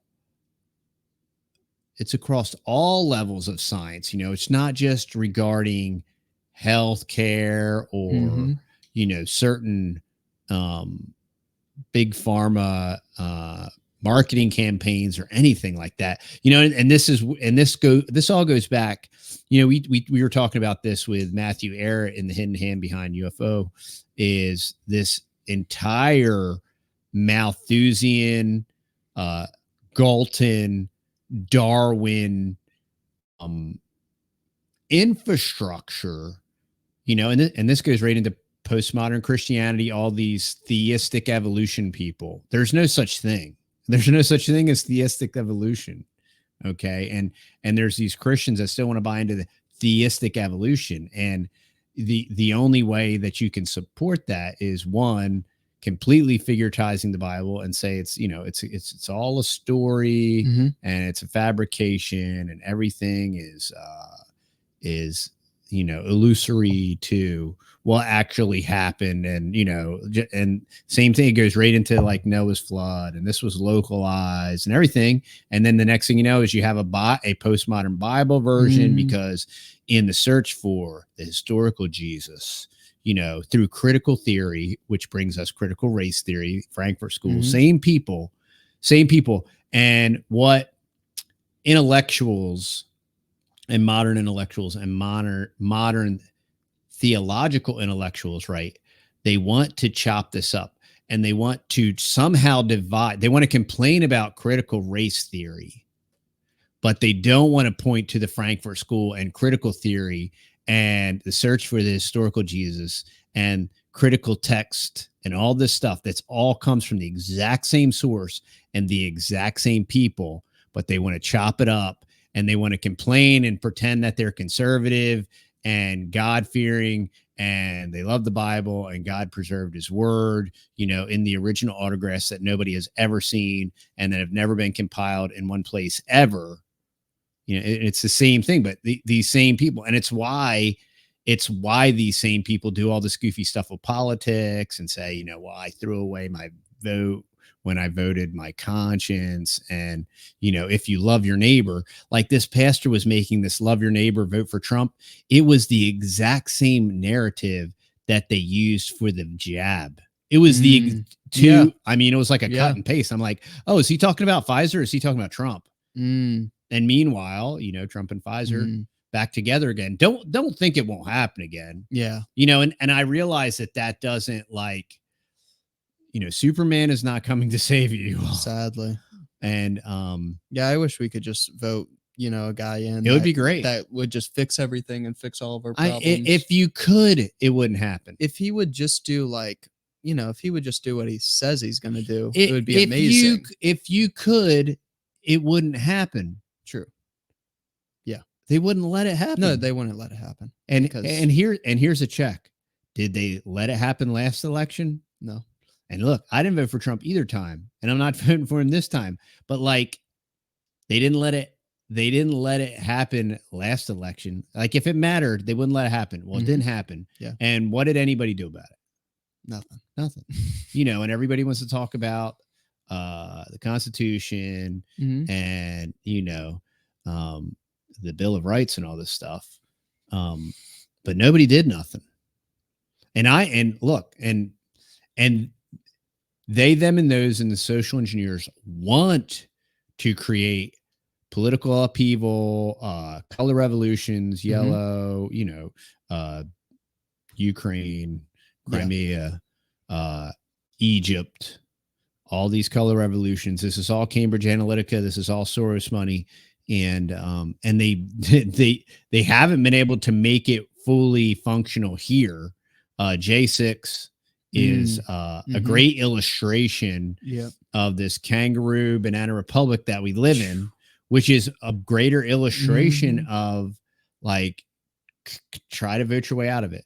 A: levels of science. It's not just regarding healthcare or certain big pharma marketing campaigns or anything like that. This all goes back. We were talking about this with Matthew Ehret in The Hidden Hand Behind UFO. Is this entire Malthusian, Galton, Darwin infrastructure, and this goes right into postmodern Christianity, all these theistic evolution people. There's no such thing. There's no such thing as theistic evolution. Okay. And there's these Christians that still want to buy into the theistic evolution. And the only way that you can support that is, one, completely figuratizing the Bible and say it's, you know, it's all a story and it's a fabrication and everything is, you know, illusory to what actually happened. And, you know, and same thing, it goes right into like Noah's flood, and this was localized and everything. And then the next thing you know is you have a postmodern Bible version, because in the search for the historical Jesus, you know, through critical theory, which brings us critical race theory, Frankfurt School, same people. And what intellectuals and modern intellectuals and modern theological intellectuals, right? They want to chop this up, and they want to somehow divide. They want to complain about critical race theory, but they don't want to point to the Frankfurt School and critical theory and the search for the historical Jesus and critical text and all this stuff. That's all comes from the exact same source and the exact same people, but they want to chop it up, and they want to complain and pretend that they're conservative and God-fearing, and they love the Bible, and God preserved his word, you know, in the original autographs that nobody has ever seen and that have never been compiled in one place ever. You know, it's the same thing, but these same people, and it's why these same people do all this goofy stuff with politics and say, you know, well, I threw away my vote when I voted my conscience. And, you know, if you love your neighbor, like this pastor was making this love your neighbor, vote for Trump. It was the exact same narrative that they used for the jab. It was I mean, it was like a cut and paste. I'm like, oh, is he talking about Pfizer? Or is he talking about Trump? And meanwhile, you know, Trump and Pfizer back together again. Don't think it won't happen again.
B: Yeah.
A: You know, and I realize that doesn't, like, you know, Superman is not coming to save you,
B: sadly.
A: And
B: yeah, I wish we could just vote, you know, a guy in.
A: It would be great.
B: That would just fix everything and fix all of our problems.
A: If you could, it wouldn't happen.
B: If he would just do, like, you know, if he would just do what he says he's going to do, it would be amazing.
A: If you could, it wouldn't happen.
B: True. Yeah.
A: They wouldn't let it happen.
B: No, they wouldn't let it happen.
A: And here's a check. Did they let it happen last election?
B: No.
A: And look, I didn't vote for Trump either time, and I'm not voting for him this time. But like, they didn't let it happen last election. Like, if it mattered, they wouldn't let it happen. Well, it didn't happen.
B: Yeah.
A: And what did anybody do about it?
B: Nothing.
A: You know, and everybody wants to talk about the Constitution and, you know, the Bill of Rights and all this stuff. But nobody did nothing. And they, them, and those, and the social engineers want to create political upheaval, color revolutions, yellow, you know, Ukraine, Crimea, Egypt, all these color revolutions. This is all Cambridge Analytica. This is all Soros money. And they haven't been able to make it fully functional here. J6 is a great illustration of this kangaroo banana republic that we live in, which is a greater illustration of, like, try to vote your way out of it.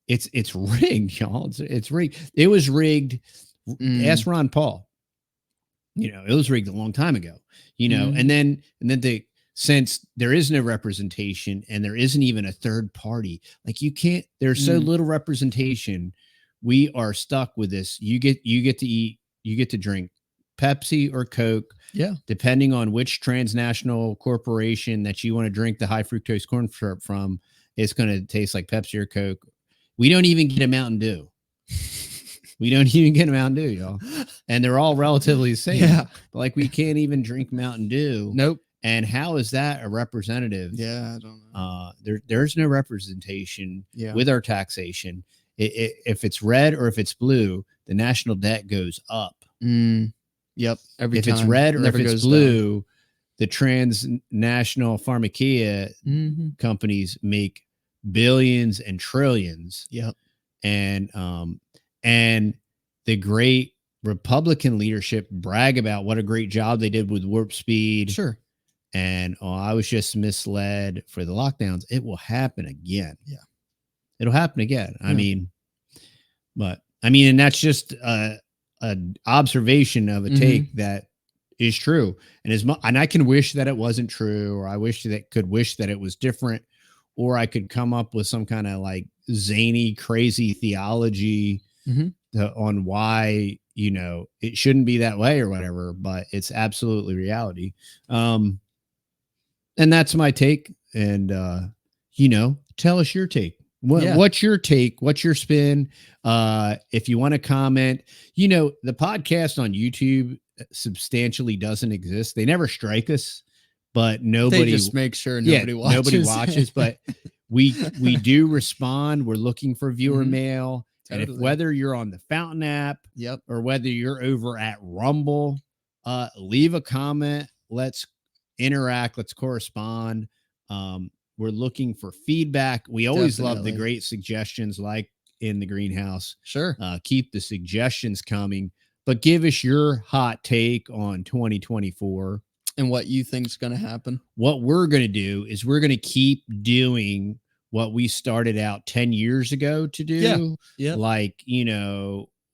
A: It's rigged, y'all. It's rigged. It was rigged. Ask Ron Paul. You know, it was rigged a long time ago. You know, and then since there is no representation and there isn't even a third party, like, you can't. There's so little representation. We are stuck with this. You get to eat. You get to drink Pepsi or Coke.
B: Yeah.
A: Depending on which transnational corporation that you want to drink the high fructose corn syrup from, it's going to taste like Pepsi or Coke. We don't even get a Mountain Dew. We don't even get a Mountain Dew, y'all. And they're all relatively the same.
B: Yeah.
A: But, like, we can't even drink Mountain Dew.
B: Nope.
A: And how is that a representative?
B: Yeah, I don't know.
A: There's no representation with our taxation. If it's red or if it's blue, the national debt goes up.
B: Yep. Every
A: if
B: time.
A: It's red or
B: Never
A: if it's
B: goes
A: blue,
B: down.
A: The transnational pharmacia companies make billions and trillions.
B: Yep.
A: And the great Republican leadership brag about what a great job they did with warp speed.
B: Sure.
A: And I was just misled for the lockdowns. It will happen again.
B: Yeah.
A: It'll happen again. I mean, and that's just an observation of a take that is true. And I can wish that it wasn't true, or I wish that it was different, or I could come up with some kind of like zany, crazy theology on why, it shouldn't be that way or whatever, but it's absolutely reality. And that's my take. And, tell us your take. What's your take? What's your spin? If you want to comment, the podcast on YouTube substantially doesn't exist. They never strike us, but nobody
B: they just make sure nobody watches.
A: But we do respond. We're looking for viewer mail. Totally. And if whether you're on the Fountain app, or whether you're over at Rumble, leave a comment. Let's interact. Let's correspond. We're looking for feedback. We always love the great suggestions, like in the greenhouse.
B: Sure.
A: Keep the suggestions coming, but give us your hot take on 2024
B: and what you think is going to happen.
A: What we're going to do is we're going to keep doing what we started out 10 years ago to do.
B: Yeah.
A: Like,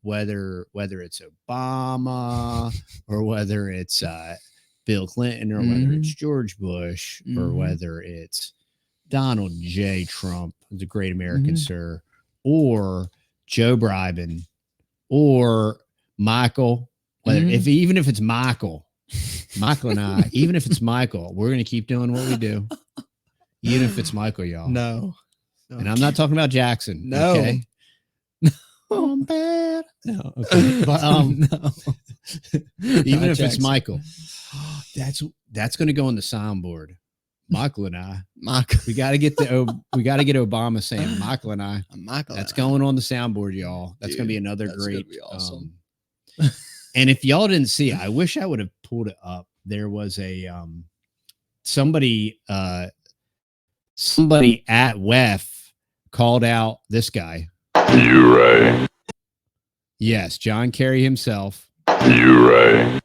A: whether it's Obama or whether it's Bill Clinton or whether it's George Bush or whether it's Donald J. Trump, the great American sir, or Joe Biden, or Michael, even if it's Michael and I, even if it's Michael, we're going to keep doing what we do. Even if it's Michael, y'all.
B: No.
A: And I'm not talking about Jackson.
B: No.
A: Okay? I'm bad. No. Okay. But,
B: no.
A: Even if it's Michael, that's going to go on the soundboard. Michael and I. We got to get Obama saying Michael and I. That's going on the soundboard, y'all. That's going to be another great.
B: Be awesome.
A: And if y'all didn't see it, I wish I would have pulled it up. There was a somebody at WEF called out this guy.
D: You right.
A: Yes, John Kerry himself.
D: You right.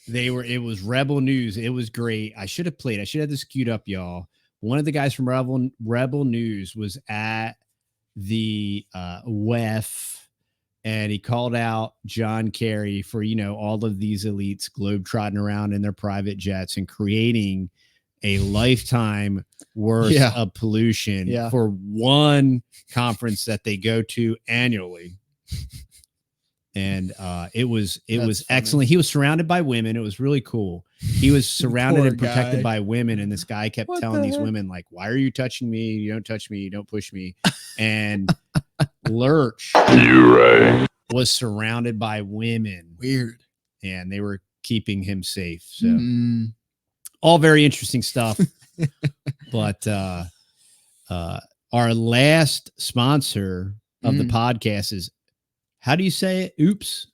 A: It was Rebel News. It was great. I should have this queued up, y'all. One of the guys from Rebel News was at the WEF, and he called out John Kerry for, all of these elites globetrotting around in their private jets and creating a lifetime worth of pollution for one conference that they go to annually. And it was excellent. He was surrounded by women. It was really cool. He was surrounded and protected by women. And this guy kept telling these women, like, why are you touching me? You don't touch me. You don't push me. And Lurch was surrounded by women.
B: Weird.
A: And they were keeping him safe. So all very interesting stuff. But our last sponsor of the podcast is, how do you say it? OUPES.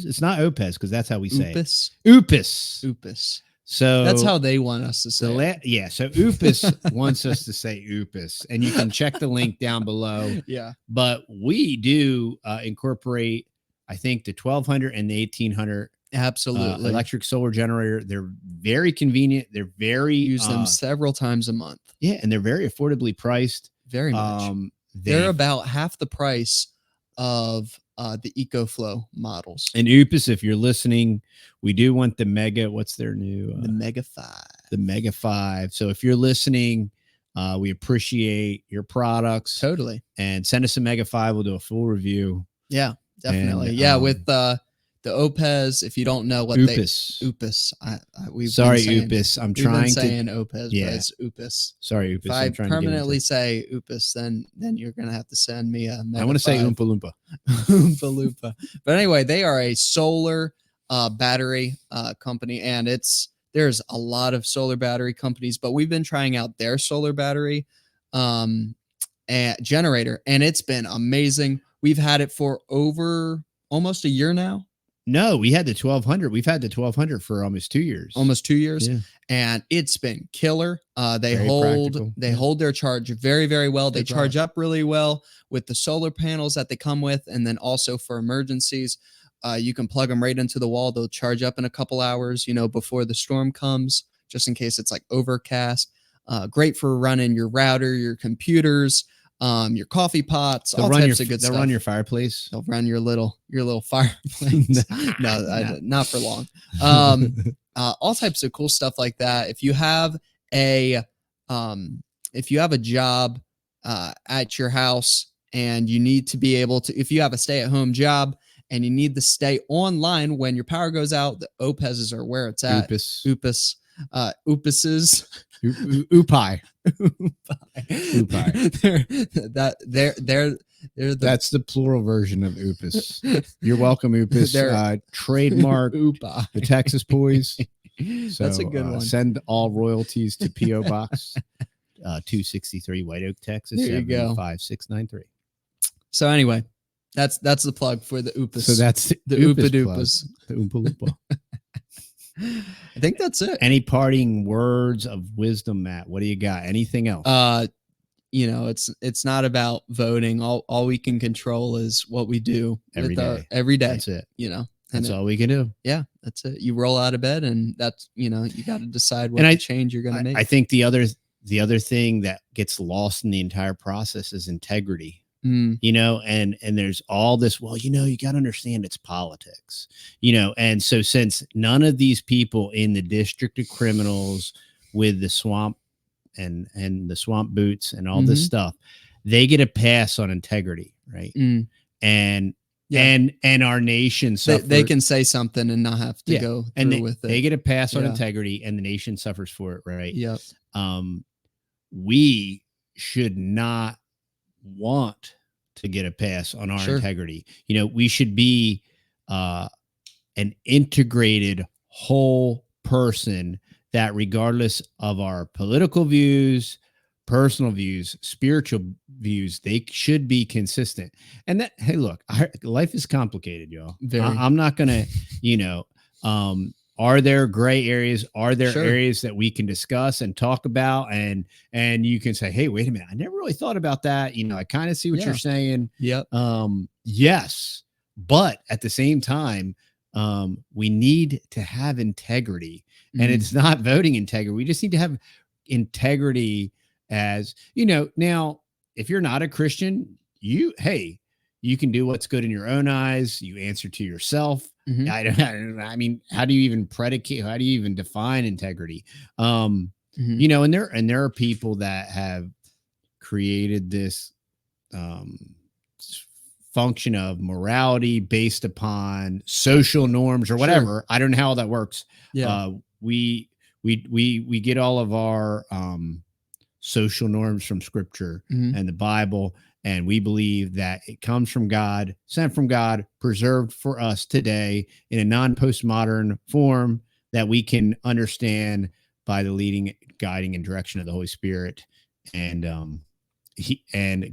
A: It's not OPES because that's how we say it. OUPES. So
B: that's how they want us to say it.
A: So OUPES wants us to say OUPES, and you can check the link down below.
B: Yeah.
A: But we do incorporate, I think, the 1200 and the 1800
B: absolutely
A: electric solar generator. They're very convenient. They're
B: use them several times a month.
A: Yeah, and they're very affordably priced.
B: Very much. They're about half the price of the EcoFlow models.
A: And OUPES, if you're listening, we do want the Mega. What's their new?
B: The Mega 5.
A: The Mega 5. So if you're listening, we appreciate your products.
B: Totally.
A: And send us a Mega 5. We'll do a full review.
B: Yeah, definitely. And, with the OPES, if you don't know what
A: OUPES.
B: OUPES.
A: Sorry, OUPES. I'm trying to
B: saying OPES, but it's OUPES.
A: Sorry, OUPES.
B: If I permanently say OUPES, then you're gonna have to send me a Mega
A: I want to say
B: 5.
A: Oompa Loompa.
B: Oompa Loompa. But anyway, they are a solar battery company, and there's a lot of solar battery companies, but we've been trying out their solar battery generator, and it's been amazing. We've had it for over almost a year now.
A: No, we had the 1200. We've had the 1200 for almost 2 years.
B: Almost 2 years. Yeah. And it's been killer. They hold their charge very, very well. They charge up really well with the solar panels that they come with. And then also for emergencies, you can plug them right into the wall. They'll charge up in a couple hours, before the storm comes, just in case it's like overcast. Great for running your router, your computers. your coffee pots,
A: They'll
B: all
A: run
B: types
A: your
B: of good
A: they'll
B: stuff.
A: run your fireplace.
B: They'll run your little fireplace. No, not for long. All types of cool stuff like that. If you have a job at your house and you need to be able to, if you have a stay-at-home job and you need to stay online when your power goes out, the OPESs are where it's at.
A: OUPES.
B: OUPESs.
A: OUPI.
B: They're
A: That's the plural version of OUPES. You're welcome, OUPES. Trademark
B: OUPI.
A: the Texas Boys. So,
B: that's a good one.
A: Send all royalties to P.O. Box 263 White Oak, Texas.
B: There you go.
A: 75693.
B: So anyway, that's the plug for the OUPES.
A: So that's
B: the
A: OUPES
B: Oopa
A: plug.
B: Doopas.
A: The Oompa Loompa.
B: I think that's it.
A: Any parting words of wisdom, Matt? What do you got? Anything else?
B: It's not about voting. All we can control is what we do
A: every day.
B: Every day.
A: That's it.
B: That's
A: all we can do.
B: Yeah, that's it. You roll out of bed, and that's you got to decide what change you're going to make.
A: I think the other thing that gets lost in the entire process is integrity. And there's all this, you got to understand it's politics, and so since none of these people in the district of criminals with the swamp and the swamp boots and all this stuff, they get a pass on integrity, right? And our nation suffers.
B: They can say something and not have to go through with it.
A: They get a pass on integrity, and the nation suffers for it, right?
B: Yeah.
A: We should not want to get a pass on our integrity. We should be an integrated whole person that, regardless of our political views, personal views, spiritual views, they should be consistent. And that, hey, look, life is complicated, y'all. I'm not gonna, are there gray areas? Are there areas that we can discuss and talk about? And you can say, hey, wait a minute, I never really thought about that. I kind of see what you're saying.
B: Yep.
A: Yes. But at the same time, we need to have integrity, and it's not voting integrity. We just need to have integrity as, now, if you're not a Christian, you can do what's good in your own eyes. You answer to yourself. I mean, how do you even define integrity? And there are people that have created this function of morality based upon social norms or whatever. I don't know how that works.
B: Yeah.
A: We get all of our social norms from Scripture and the Bible. And we believe that it comes from God, sent from God, preserved for us today in a non-postmodern form that we can understand by the leading, guiding, and direction of the Holy Spirit. And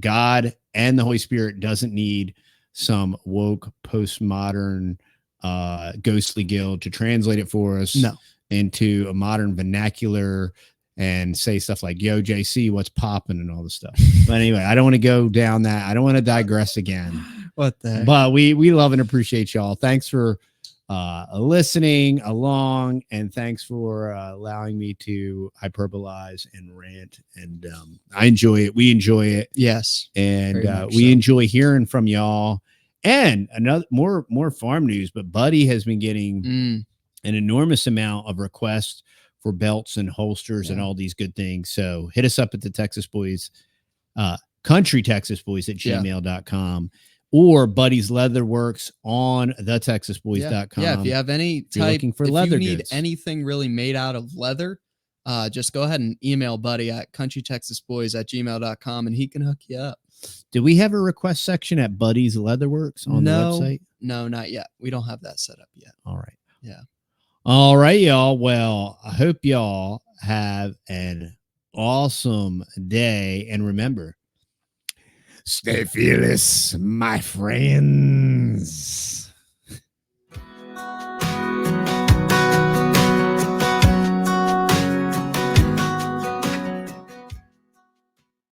A: God and the Holy Spirit doesn't need some woke postmodern ghostly guild to translate it for us into a modern vernacular and say stuff like, yo, JC, what's popping and all this stuff. But anyway, I don't want to go down that. I don't want to digress again.
B: What the heck?
A: But we love and appreciate y'all. Thanks for listening along, and thanks for allowing me to hyperbolize and rant. And I enjoy it. We enjoy it.
B: Yes.
A: And we enjoy hearing from y'all. And another more farm news, but Buddy has been getting an enormous amount of requests for belts and holsters and all these good things. So hit us up at the Texas Boys, Country Texas Boys at gmail.com or Buddy's Leatherworks on thetexasboys.com.
B: Yeah. If you have any type,
A: for leather
B: you need
A: goods.
B: anything really made out of leather, just go ahead and email Buddy at countrytexasboys at gmail.com and he can hook you up.
A: Do we have a request section at Buddy's Leatherworks on the website?
B: No, not yet. We don't have that set up yet.
A: All right.
B: Yeah.
A: All right, y'all. Well, I hope y'all have an awesome day. And remember, stay fearless, my friends.